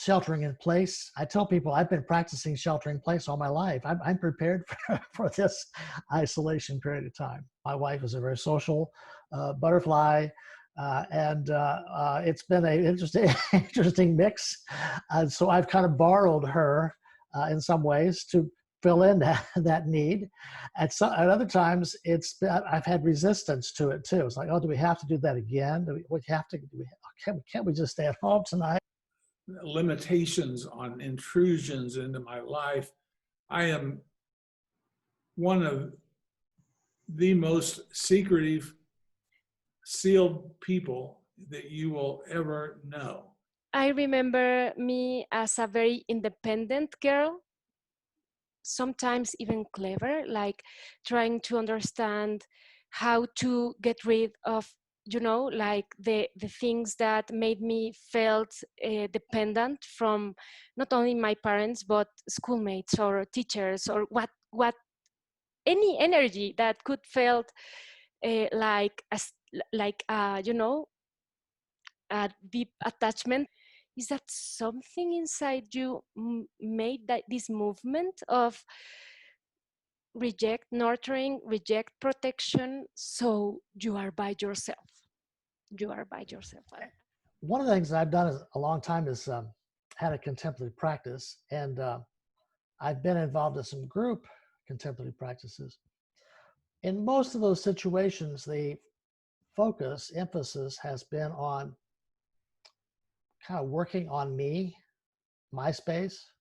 sheltering in place. I tell people I've been practicing sheltering in place all my life. I'm prepared for this isolation period of time. My wife is a very social butterfly, and it's been an interesting mix. So I've kind of borrowed her in some ways to fill in that need. At other times, I've had resistance to it too. It's like, oh, do we have to do that again? Can't we just stay at home tonight? Limitations on intrusions into my life. I am one of the most secretive, sealed people that you will ever know. I remember me as a very independent girl, sometimes even clever, like trying to understand how to get rid of, like the things that made me felt dependent from not only my parents, but schoolmates or teachers, or what any energy that could felt like a deep attachment. Is that something inside you made that this movement of reject nurturing, reject protection, so you are by yourself? You are by yourself. One of the things I've done a long time is had a contemplative practice, and I've been involved in some group contemplative practices. In most of those situations, the emphasis has been on kind of working on me, my space,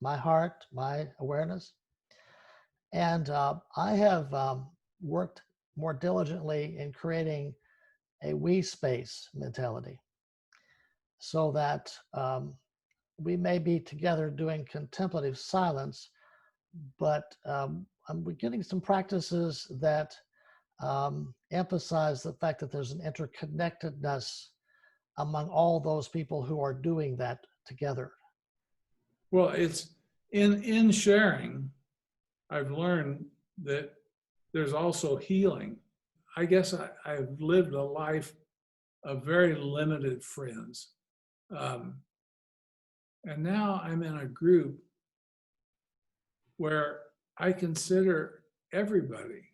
my heart, my awareness. And I have worked more diligently in creating a we space mentality, so that we may be together doing contemplative silence, but I'm getting some practices that emphasize the fact that there's an interconnectedness among all those people who are doing that together. Well, it's in sharing, I've learned that there's also healing. I guess I've lived a life of very limited friends. And now I'm in a group where I consider everybody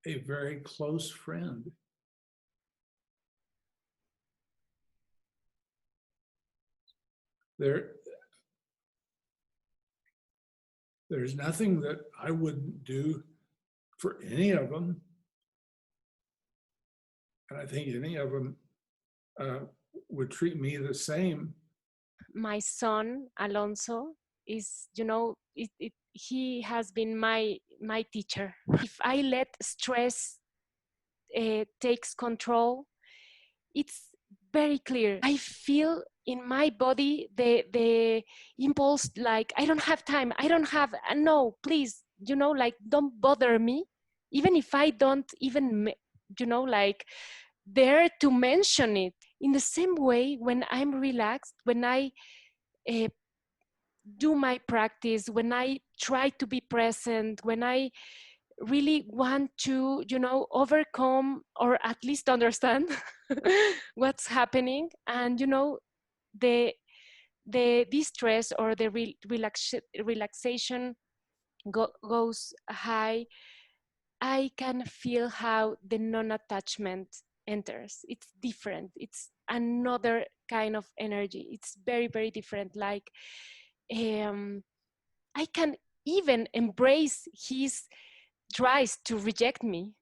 a very close friend. There's nothing that I wouldn't do for any of them. And I think any of them would treat me the same. My son, Alonso, is, he has been my teacher. If I let stress takes control, it's very clear. I feel in my body the impulse, like, I don't have time, no, please, like, don't bother me, even if I don't even, like, dare to mention it. In the same way, when I'm relaxed, when I do my practice, when I try to be present, when I really want to, overcome or at least understand what's happening, and the distress or the relaxation goes high, I can feel how the non-attachment enters. It's different. It's another kind of energy. It's very, very different. Like, I can even embrace his tries to reject me.